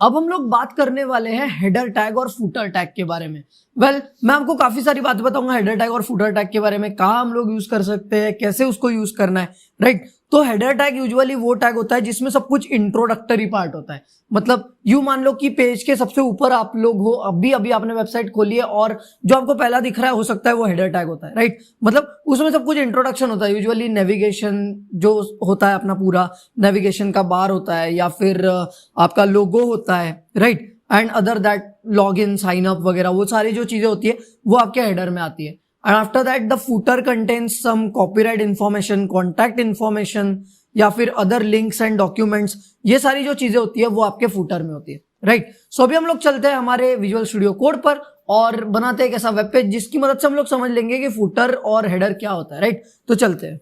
अब हम लोग बात करने वाले हैं हेडर टैग और फुटर टैग के बारे में। मैं आपको काफी सारी बातें बताऊंगा हेडर टैग और फुटर टैग के बारे में, कहाँ हम लोग यूज कर सकते हैं, कैसे उसको यूज करना है, राइट। तो हेडर टैग यूजुअली वो टैग होता है जिसमें सब कुछ इंट्रोडक्टरी पार्ट होता है। मतलब यू मान लो कि पेज के सबसे ऊपर आप लोग हो, अभी आपने वेबसाइट खोली है और जो आपको पहला दिख रहा है हो सकता है वो हेडर टैग होता है, राइट। मतलब उसमें सब कुछ इंट्रोडक्शन होता है। यूजुअली नेविगेशन जो होता है अपना पूरा नेविगेशन का बार होता है या फिर आपका लोगो होता है, right. And other that log in sign up वगैरह वो सारी जो चीजें होती है वो आपके हेडर में आती है। And after that the footer contains some copyright information, contact information या फिर अदर लिंक्स एंड डॉक्यूमेंट्स, ये सारी जो चीजें होती है वो आपके फुटर में होती है, राइट। सो अभी हम लोग चलते हैं हमारे विजुअल स्टूडियो कोड पर और बनाते हैं एक ऐसा वेब पेज जिसकी मदद से हम लोग समझ लेंगे कि फुटर और हेडर क्या होता है, राइट। तो चलते हैं।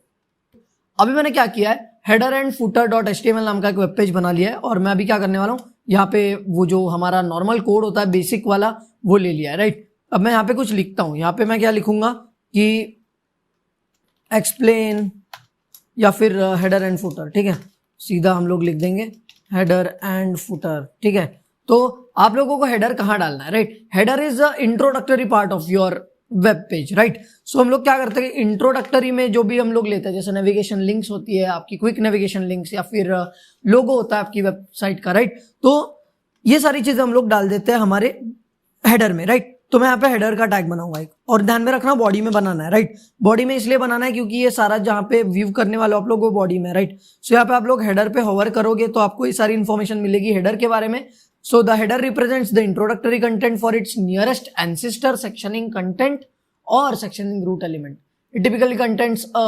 अभी मैंने क्या किया है, header and footer dot HTML नाम का एक वेब पेज बना लिया है और मैं अभी क्या करने वाला हूँ, यहाँ पे वो जो हमारा नॉर्मल कोड होता है बेसिक वाला वो ले लिया है, राइट। अब मैं यहाँ पे कुछ लिखता हूँ। यहाँ पे मैं क्या लिखूंगा कि एक्सप्लेन या फिर हेडर एंड फुटर, ठीक है। सीधा हम लोग लिख देंगे हेडर एंड फुटर, ठीक है। तो आप लोगों को हेडर कहाँ डालना है, right. Header is the introductory part of your web page, right. So हम लोग क्या करते हैं, इंट्रोडक्टरी में जो भी हम लोग लेते हैं, जैसे नेविगेशन लिंक्स होती है आपकी, क्विक नेविगेशन लिंक्स या फिर लोगो होता है आपकी वेबसाइट का, राइट। तो ये सारी चीजें हम लोग डाल देते हैं हमारे हेडर में, राइट। तो मैं यहाँ पे हेडर का टैग बनाऊंगा एक, और ध्यान में रखना बॉडी में बनाना है, राइट। बॉडी में इसलिए बनाना है क्योंकि ये सारा जहाँ पे व्यू करने वाले आप लोग वो बॉडी में, राइट। सो यहाँ पे आप लोग हेडर पे होवर करोगे तो आपको ये सारी इन्फॉर्मेशन मिलेगी हेडर के बारे में। So the header represents the introductory content for its nearest ancestor sectioning content or sectioning root element. It typically contains a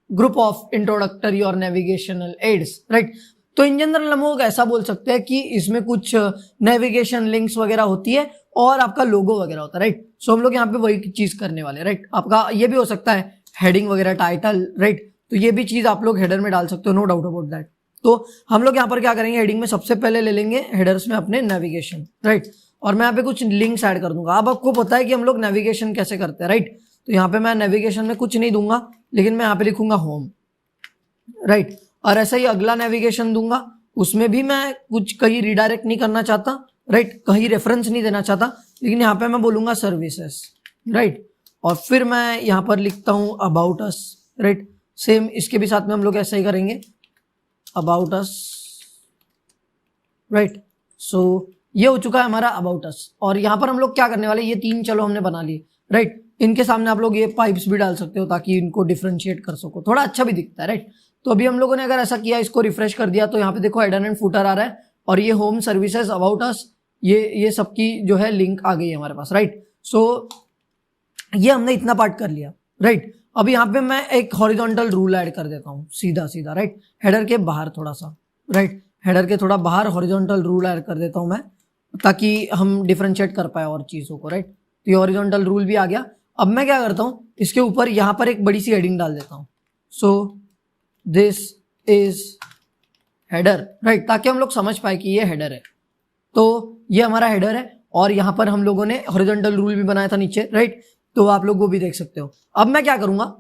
group of introductory or navigational aids, right? तो इन जनरल हम लोग ऐसा बोल सकते हैं कि इसमें कुछ नेविगेशन लिंक्स वगैरह होती है और आपका लोगो वगैरह होता है, राइट। सो हम लोग यहाँ पे वही चीज करने वाले, राइट। आपका ये भी हो सकता है हेडिंग वगैरह, टाइटल, राइट। तो ये भी चीज आप लोग हेडर में डाल सकते हो, नो डाउट अबाउट दैट। तो हम लोग यहाँ पर क्या करेंगे, हेडिंग में सबसे पहले ले लेंगे हेडर्स में अपने नेविगेशन, राइट। और मैं यहाँ पे कुछ लिंक्स ऐड कर दूंगा। अब आपको पता है कि हम लोग नेविगेशन कैसे करते हैं, राइट। तो यहाँ पे मैं नेविगेशन में कुछ नहीं दूंगा, लेकिन मैं यहाँ पे लिखूंगा होम, राइट। और ऐसा ही अगला नेविगेशन दूंगा, उसमें भी मैं कुछ कहीं रिडायरेक्ट नहीं करना चाहता, राइट, कहीं रेफरेंस नहीं देना चाहता, लेकिन यहाँ पे मैं बोलूंगा सर्विसेस, राइट। और फिर मैं यहाँ पर लिखता हूँ अबाउट अस, राइट। सेम इसके भी साथ में हम लोग ऐसा ही करेंगे, अबाउट अस, राइट। सो ये हो चुका है हमारा अबाउट अस। और यहाँ पर हम लोग क्या करने वाले, ये तीन चलो हमने बना लिए, राइट। इनके सामने आप लोग ये पाइप्स भी डाल सकते हो ताकि इनको डिफरेंशिएट कर सको, थोड़ा अच्छा भी दिखता है, राइट। तो अभी हम लोगों ने अगर ऐसा किया, इसको रिफ्रेश कर दिया तो यहाँ पे देखो हेडर एंड फुटर आ रहा है और ये होम, सर्विसेज, अबाउट अस, ये सबकी जो है लिंक आ गई है हमारे पास, राइट। सो ये हमने इतना पार्ट कर लिया, राइट। अब यहाँ पे मैं एक हॉरिजॉन्टल रूल ऐड कर देता हूँ, सीधा सीधा, राइट। हेडर के बाहर थोड़ा सा, राइट, हेडर के थोड़ा बाहर हॉरिजॉन्टल रूल ऐड कर देता हूँ मैं, ताकि हम डिफरेंशिएट कर पाए और चीजों को, राइट। तो ये हॉरिजॉन्टल रूल भी आ गया। अब मैं क्या करता हूं, इसके ऊपर यहां पर एक बड़ी सी हेडिंग डाल देता हूं, सो दिस इज हेडर, राइट, ताकि हम लोग समझ पाए कि ये हेडर है। तो ये हमारा हेडर है और यहां पर हम लोगों ने हॉरिजॉन्टल रूल भी बनाया था नीचे, राइट। तो आप लोग वो भी देख सकते हो। अब मैं क्या करूंगा,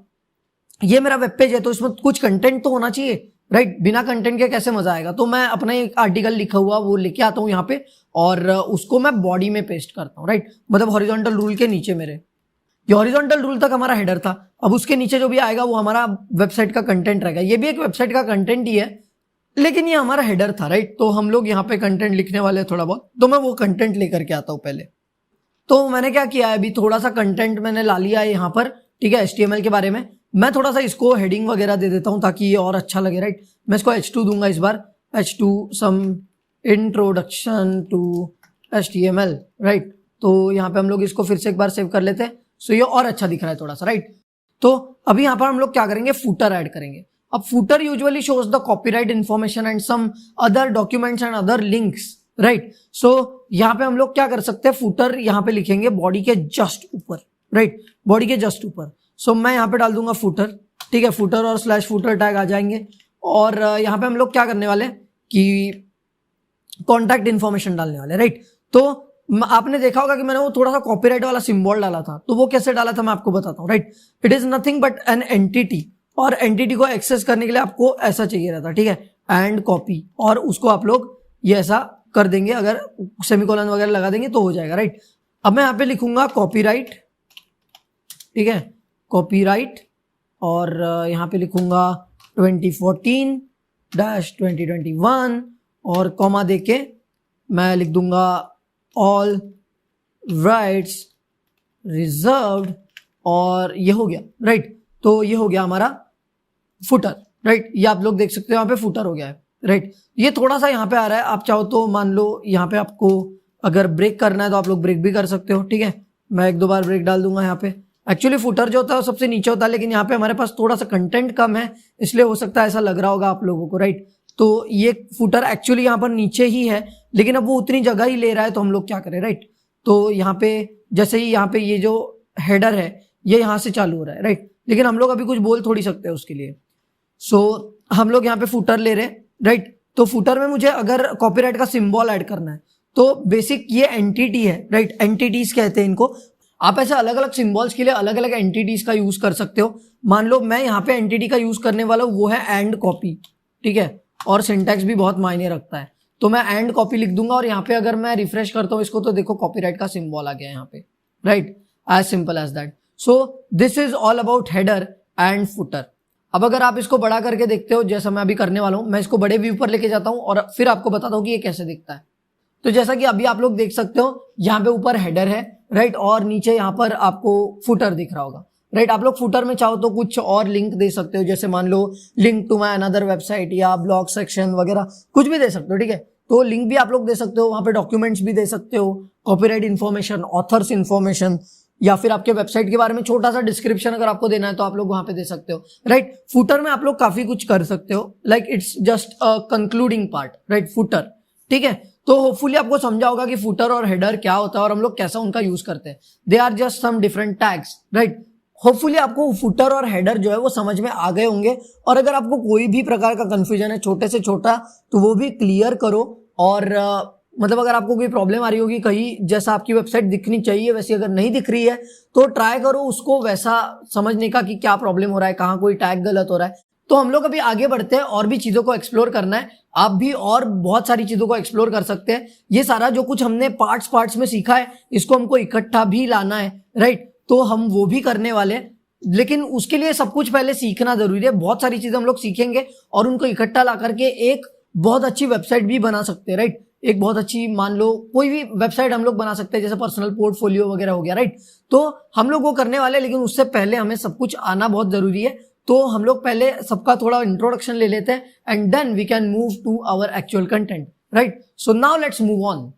ये मेरा वेब पेज है तो इसमें कुछ कंटेंट तो होना चाहिए, राइट। बिना कंटेंट के कैसे मजा आएगा। तो मैं अपना एक आर्टिकल लिखा हुआ वो लेके आता हूँ यहाँ पे और उसको मैं बॉडी में पेस्ट करता हूँ, राइट। मतलब हॉरिजॉन्टल रूल के नीचे मेरे, ये हॉरिजॉन्टल रूल तक हमारा हेडर था। अब उसके नीचे जो भी आएगा वो हमारा वेबसाइट का कंटेंट रहेगा। ये भी एक वेबसाइट का कंटेंट ही है, लेकिन ये हमारा हेडर था, राइट। तो हम लोग यहाँ पे कंटेंट लिखने वाले थोड़ा बहुत, तो मैं वो कंटेंट लेकर के आता हूँ पहले। तो मैंने क्या किया है, अभी थोड़ा सा कंटेंट मैंने ला लिया है यहाँ पर, ठीक है, HTML के बारे में। मैं थोड़ा सा इसको हेडिंग वगैरह दे देता हूँ ताकि ये और अच्छा लगे, राइट। मैं इसको H2 दूंगा इस बार, H2 some introduction to HTML, right. तो यहाँ पे हम लोग इसको फिर से एक बार सेव कर लेते हैं। सो ये और अच्छा दिख रहा है थोड़ा सा, राइट। तो अभी यहाँ पर हम लोग क्या करेंगे, फुटर ऐड करेंगे। अब footer usually shows the copyright information and some other documents and other links, right. So यहाँ पे हम लोग क्या कर सकते हैं, फुटर यहाँ पे लिखेंगे बॉडी के जस्ट ऊपर, राइट, बॉडी के जस्ट ऊपर। सो मैं यहाँ पे डाल दूंगा फुटर, ठीक है, फुटर और स्लैश फुटर टैग आ जाएंगे। और यहाँ पे हम लोग क्या करने वाले कि कॉन्टैक्ट इन्फॉर्मेशन डालने वाले, राइट। तो आपने देखा होगा कि मैंने वो थोड़ा सा कॉपीराइट वाला सिंबल डाला था, तो वो कैसे डाला था मैं आपको बताता हूँ, right. It is nothing but an entity, और एंटिटी को एक्सेस करने के लिए आपको ऐसा चाहिए रहता, ठीक है, एंड कॉपी, और उसको आप लोग ये ऐसा कर देंगे, अगर सेमीकोलन वगैरह लगा देंगे तो हो जाएगा, राइट। अब मैं यहाँ पे लिखूंगा कॉपीराइट, ठीक है, कॉपीराइट, और यहाँ पे लिखूंगा 2014-2021 और कॉमा देके मैं लिख दूंगा ऑल राइट्स रिजर्व्ड, और ये हो गया, राइट। तो ये हो गया हमारा फुटर, राइट। ये आप लोग देख सकते हो यहाँ पे फुटर हो गया है, राइट। ये थोड़ा सा यहाँ पे आ रहा है, आप चाहो तो मान लो यहाँ पे आपको अगर ब्रेक करना है तो आप लोग ब्रेक भी कर सकते हो, ठीक है। मैं 1-2 बार ब्रेक डाल दूंगा यहाँ पे। एक्चुअली फुटर जो होता है वो सबसे नीचे होता है, लेकिन यहाँ पे हमारे पास थोड़ा सा कंटेंट कम है, इसलिए हो सकता है ऐसा लग रहा होगा आप लोगों को, राइट। तो ये फुटर एक्चुअली यहाँ पर नीचे ही है, लेकिन अब वो उतनी जगह ही ले रहा है, तो हम लोग क्या करें, राइट। तो यहाँ पे जैसे ही यहाँ पे ये जो हेडर है ये यहाँ से चालू हो रहा है, राइट, लेकिन हम लोग अभी कुछ बोल थोड़ी सकते हैं उसके लिए। सो हम लोग यहाँ पे फुटर ले रहे हैं, राइट। तो फुटर में मुझे अगर कॉपीराइट का सिंबल ऐड करना है तो बेसिक ये एंटिटी है, राइट, एंटिटीज कहते हैं इनको। आप ऐसे अलग अलग सिंबल्स के लिए अलग अलग एंटिटीज का यूज कर सकते हो। मान लो मैं यहाँ पे एंटिटी का यूज करने वाला हूँ, वो है एंड कॉपी, ठीक है, और सिंटैक्स भी बहुत मायने रखता है, तो मैं एंड कॉपी लिख दूंगा, और यहाँ पे अगर मैं रिफ्रेश करता हूँ इसको तो देखो कॉपीराइट का सिंबल आ गया यहाँ पे, right, as simple as that. So this is all about header and footer. अब अगर आप इसको बड़ा करके देखते हो, जैसा मैं अभी करने वाला हूँ, मैं इसको बड़े व्यू पर लेके जाता हूँ और फिर आपको बताता हूँ कि ये कैसे दिखता है। तो जैसा कि अभी आप लोग देख सकते हो, यहाँ पे ऊपर हेडर है, राइट, और नीचे यहाँ पर आपको फुटर दिख रहा होगा, राइट। आप लोग फुटर में चाहो तो कुछ और लिंक दे सकते हो, जैसे मान लो link to my another website या ब्लॉग सेक्शन वगैरह कुछ भी दे सकते हो, ठीक है। तो लिंक भी आप लोग दे सकते हो, वहां पे डॉक्यूमेंट्स भी दे सकते हो, कॉपीराइट इन्फॉर्मेशन, ऑथर्स इन्फॉर्मेशन, या फिर आपके वेबसाइट के बारे में छोटा सा डिस्क्रिप्शन अगर आपको देना है तो आप लोग वहां पे दे सकते हो, राइट। फुटर में आप लोग काफी कुछ कर सकते हो, like it's just a concluding part, right, footer, ठीक है। तो होपफुली आपको समझा होगा कि फुटर और हेडर क्या होता है और हम लोग कैसा उनका यूज करते हैं। They are just some different tags, right. Hopefully आपको फुटर और हेडर जो है वो समझ में आ गए होंगे, और अगर आपको कोई भी प्रकार का कंफ्यूजन है छोटे से छोटा तो वो भी क्लियर करो। और मतलब अगर आपको कोई प्रॉब्लम आ रही होगी कहीं, जैसा आपकी वेबसाइट दिखनी चाहिए वैसी अगर नहीं दिख रही है तो ट्राई करो उसको वैसा समझने का कि क्या प्रॉब्लम हो रहा है, कहाँ कोई टैग गलत हो रहा है। तो हम लोग अभी आगे बढ़ते हैं, और भी चीजों को एक्सप्लोर करना है, आप भी और बहुत सारी चीजों को एक्सप्लोर कर सकते हैं। ये सारा जो कुछ हमने पार्ट्स में सीखा है इसको हमको इकट्ठा भी लाना है, राइट। तो हम वो भी करने वाले हैं, लेकिन उसके लिए सब कुछ पहले सीखना जरूरी है। बहुत सारी चीजें हम लोग सीखेंगे और उनको इकट्ठा ला करके एक बहुत अच्छी वेबसाइट भी बना सकते हैं, राइट। एक बहुत अच्छी, मान लो कोई भी वेबसाइट हम लोग बना सकते हैं, जैसे पर्सनल पोर्टफोलियो वगैरह हो गया, राइट। तो हम लोग वो करने वाले, लेकिन उससे पहले हमें सब कुछ आना बहुत जरूरी है। तो हम लोग पहले सबका थोड़ा इंट्रोडक्शन ले लेते हैं, and then we can move to our actual content, right. So now let's move on.